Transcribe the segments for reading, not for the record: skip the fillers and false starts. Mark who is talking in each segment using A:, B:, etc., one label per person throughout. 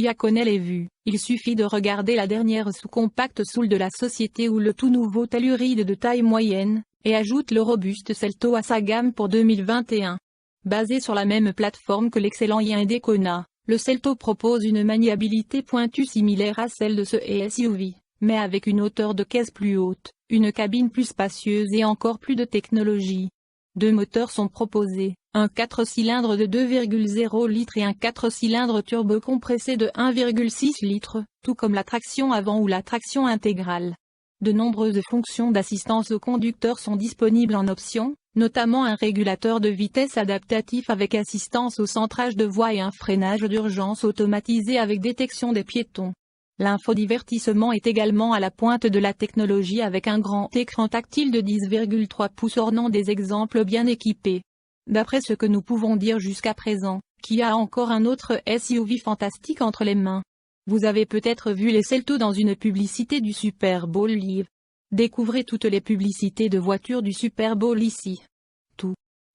A: Kia connaît les vues, il suffit de regarder la dernière sous-compacte Soul de la société ou le tout nouveau Telluride de taille moyenne, et ajoute le robuste Selto à sa gamme pour 2021. Basé sur la même plateforme que l'excellent Hyundai Kona, le Selto propose une maniabilité pointue similaire à celle de ce SUV, mais avec une hauteur de caisse plus haute, une cabine plus spacieuse et encore plus de technologie. Deux moteurs sont proposés, un 4 cylindres de 2,0 litres et un 4 cylindres turbo compressé de 1,6 litres, tout comme la traction avant ou la traction intégrale. De nombreuses fonctions d'assistance au conducteur sont disponibles en option, notamment un régulateur de vitesse adaptatif avec assistance au centrage de voie et un freinage d'urgence automatisé avec détection des piétons. L'infodivertissement est également à la pointe de la technologie avec un grand écran tactile de 10,3 pouces ornant des exemples bien équipés. D'après ce que nous pouvons dire jusqu'à présent, Kia a encore un autre SUV fantastique entre les mains. Vous avez peut-être vu les Selto dans une publicité du Super Bowl Live. Découvrez toutes les publicités de voitures du Super Bowl ici.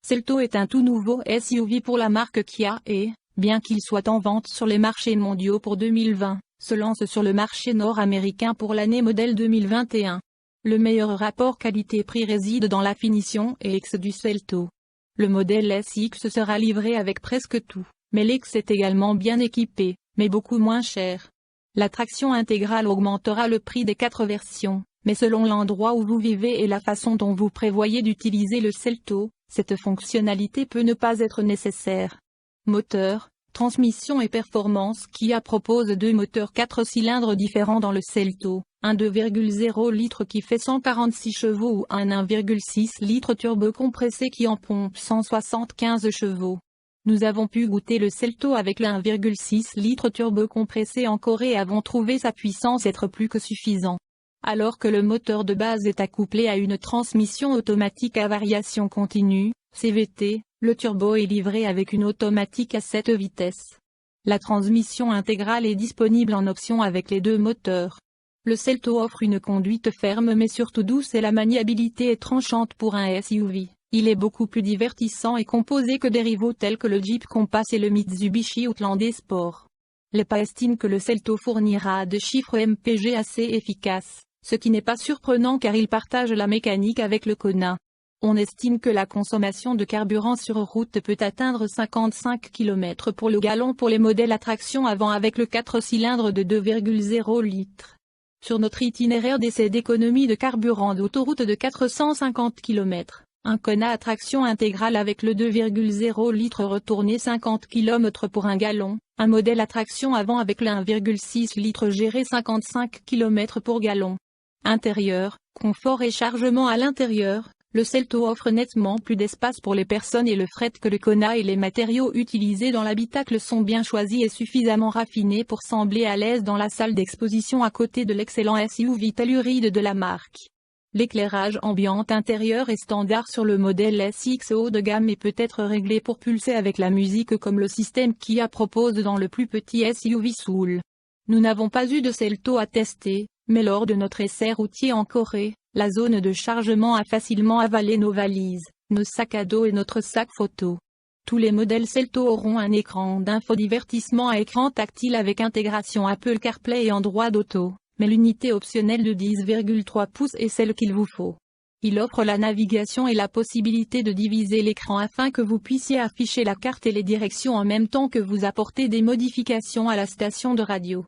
A: Selto est un tout nouveau SUV pour la marque Kia et, bien qu'il soit en vente sur les marchés mondiaux pour 2020, se lance sur le marché nord-américain pour l'année modèle 2021. Le meilleur rapport qualité-prix réside dans la finition EX du Selto. Le modèle SX sera livré avec presque tout, mais l'X est également bien équipé, mais beaucoup moins cher. La traction intégrale augmentera le prix des 4 versions, mais selon l'endroit où vous vivez et la façon dont vous prévoyez d'utiliser le Selto, cette fonctionnalité peut ne pas être nécessaire. Moteur, transmission et performance. Kia propose deux moteurs 4 cylindres différents dans le Selto, un 2,0 litres qui fait 146 chevaux ou un 1,6 litres turbo compressé qui en pompe 175 chevaux. Nous avons pu goûter le Selto avec le 1,6 litres turbo compressé en Corée et avons trouvé sa puissance être plus que suffisant. Alors que le moteur de base est accouplé à une transmission automatique à variation continue, CVT, le turbo est livré avec une automatique à 7 vitesses. La transmission intégrale est disponible en option avec les deux moteurs. Le Selto offre une conduite ferme mais surtout douce et la maniabilité est tranchante pour un SUV. Il est beaucoup plus divertissant et composé que des rivaux tels que le Jeep Compass et le Mitsubishi Outlander Sport. Les PA estiment que le Selto fournira des chiffres MPG assez efficaces, ce qui n'est pas surprenant car il partage la mécanique avec le Kona. On estime que la consommation de carburant sur route peut atteindre 55 km pour le gallon pour les modèles à traction avant avec le 4 cylindres de 2,0 litres. Sur notre itinéraire d'essai d'économie de carburant d'autoroute de 450 km, un Kona à traction intégrale avec le 2,0 litres retourné 50 km pour un gallon, un modèle à traction avant avec le 1,6 litres géré 55 km pour gallon. Intérieur, confort et chargement à l'intérieur. Le Selto offre nettement plus d'espace pour les personnes et le fret que le Kona et les matériaux utilisés dans l'habitacle sont bien choisis et suffisamment raffinés pour sembler à l'aise dans la salle d'exposition à côté de l'excellent SUV Telluride de la marque. L'éclairage ambiant intérieur est standard sur le modèle SX haut de gamme et peut être réglé pour pulser avec la musique comme le système Kia propose dans le plus petit SUV Soul. Nous n'avons pas eu de Selto à tester, mais lors de notre essai routier en Corée, la zone de chargement a facilement avalé nos valises, nos sacs à dos et notre sac photo. Tous les modèles Selto auront un écran d'infodivertissement à écran tactile avec intégration Apple CarPlay et Android Auto, mais l'unité optionnelle de 10,3 pouces est celle qu'il vous faut. Il offre la navigation et la possibilité de diviser l'écran afin que vous puissiez afficher la carte et les directions en même temps que vous apportez des modifications à la station de radio.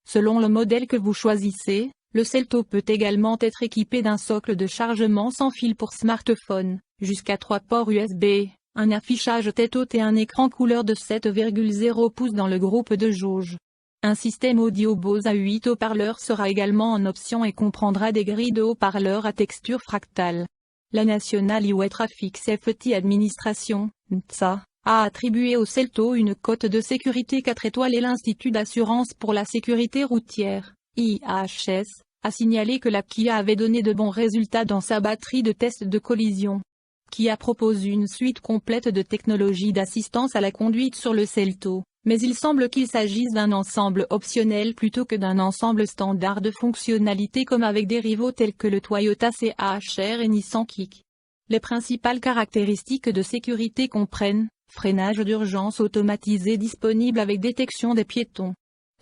A: Selon le modèle que vous choisissez, le Selto peut également être équipé d'un socle de chargement sans fil pour smartphone, jusqu'à 3 ports USB, un affichage tête-haute et un écran couleur de 7,0 pouces dans le groupe de jauge. Un système audio Bose à 8 haut-parleurs sera également en option et comprendra des grilles de haut-parleurs à texture fractale. La National Highway Traffic Safety Administration, NHTSA, a attribué au Selto une cote de sécurité 4 étoiles et l'Institut d'assurance pour la sécurité routière, IHS, a signalé que la Kia avait donné de bons résultats dans sa batterie de tests de collision. Kia propose une suite complète de technologies d'assistance à la conduite sur le Selto, mais il semble qu'il s'agisse d'un ensemble optionnel plutôt que d'un ensemble standard de fonctionnalités comme avec des rivaux tels que le Toyota CHR et Nissan Kick. Les principales caractéristiques de sécurité comprennent freinage d'urgence automatisé disponible avec détection des piétons,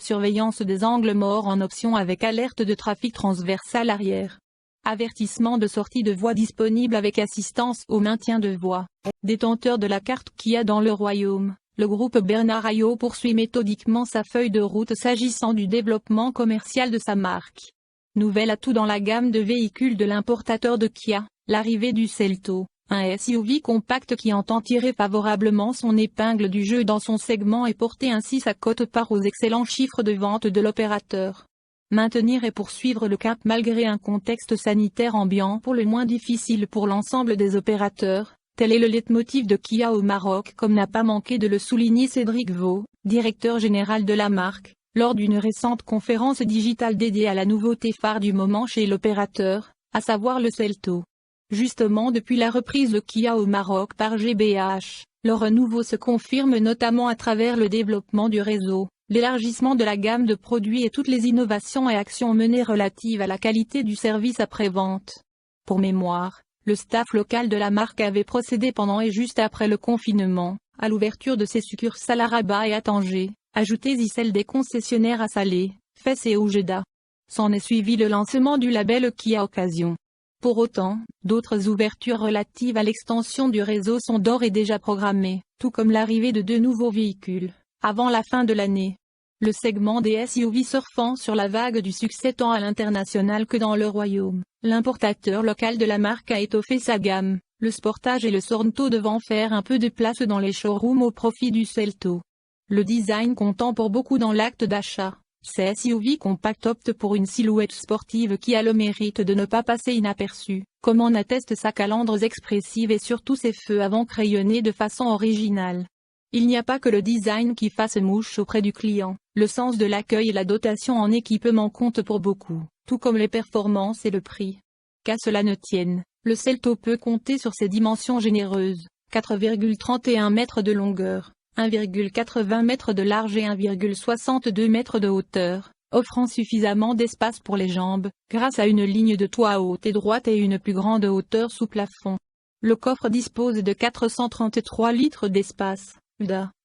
A: surveillance des angles morts en option avec alerte de trafic transversal arrière. Avertissement de sortie de voie disponible avec assistance au maintien de voie. Détenteur de la carte Kia dans le royaume, le groupe Bernard Arnault poursuit méthodiquement sa feuille de route s'agissant du développement commercial de sa marque. Nouvel atout dans la gamme de véhicules de l'importateur de Kia, l'arrivée du Selto, un SUV compact qui entend tirer favorablement son épingle du jeu dans son segment et porter ainsi sa quote-part aux excellents chiffres de vente de l'opérateur. Maintenir et poursuivre le cap malgré un contexte sanitaire ambiant pour le moins difficile pour l'ensemble des opérateurs, tel est le leitmotiv de Kia au Maroc comme n'a pas manqué de le souligner Cédric Vaux, directeur général de la marque, lors d'une récente conférence digitale dédiée à la nouveauté phare du moment chez l'opérateur, à savoir le Selto. Justement depuis la reprise de Kia au Maroc par GmbH, le renouveau se confirme notamment à travers le développement du réseau, l'élargissement de la gamme de produits et toutes les innovations et actions menées relatives à la qualité du service après-vente. Pour mémoire, le staff local de la marque avait procédé pendant et juste après le confinement, à l'ouverture de ses succursales à Rabat et à Tanger, ajoutez-y celle des concessionnaires à Salé, Fès et Oujda. S'en est suivi le lancement du label Kia Occasion. Pour autant, d'autres ouvertures relatives à l'extension du réseau sont d'ores et déjà programmées, tout comme l'arrivée de 2 nouveaux véhicules, avant la fin de l'année. Le segment des SUV surfant sur la vague du succès tant à l'international que dans le royaume, l'importateur local de la marque a étoffé sa gamme, le Sportage et le Sorento devant faire un peu de place dans les showrooms au profit du Selto. Le design comptant pour beaucoup dans l'acte d'achat, ces SUV compacts optent pour une silhouette sportive qui a le mérite de ne pas passer inaperçue, comme en atteste sa calandre expressive et surtout ses feux avant crayonnés de façon originale. Il n'y a pas que le design qui fasse mouche auprès du client, le sens de l'accueil et la dotation en équipement comptent pour beaucoup, tout comme les performances et le prix. Qu'à cela ne tienne, le Selto peut compter sur ses dimensions généreuses, 4,31 mètres de longueur, 1,80 mètres de large et 1,62 mètres de hauteur, offrant suffisamment d'espace pour les jambes, grâce à une ligne de toit haute et droite et une plus grande hauteur sous plafond. Le coffre dispose de 433 litres d'espace.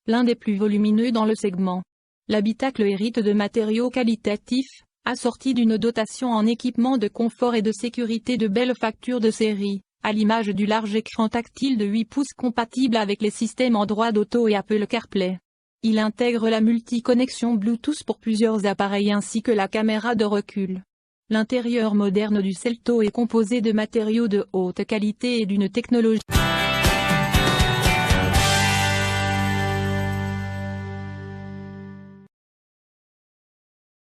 A: L'un des plus volumineux dans le segment. L'habitacle hérite de matériaux qualitatifs, assorti d'une dotation en équipement de confort et de sécurité de belle facture de série, à l'image du large écran tactile de 8 pouces compatible avec les systèmes Android Auto et Apple CarPlay. Il intègre la multi-connexion Bluetooth pour plusieurs appareils ainsi que la caméra de recul. L'intérieur moderne du Selto est composé de matériaux de haute qualité et d'une technologie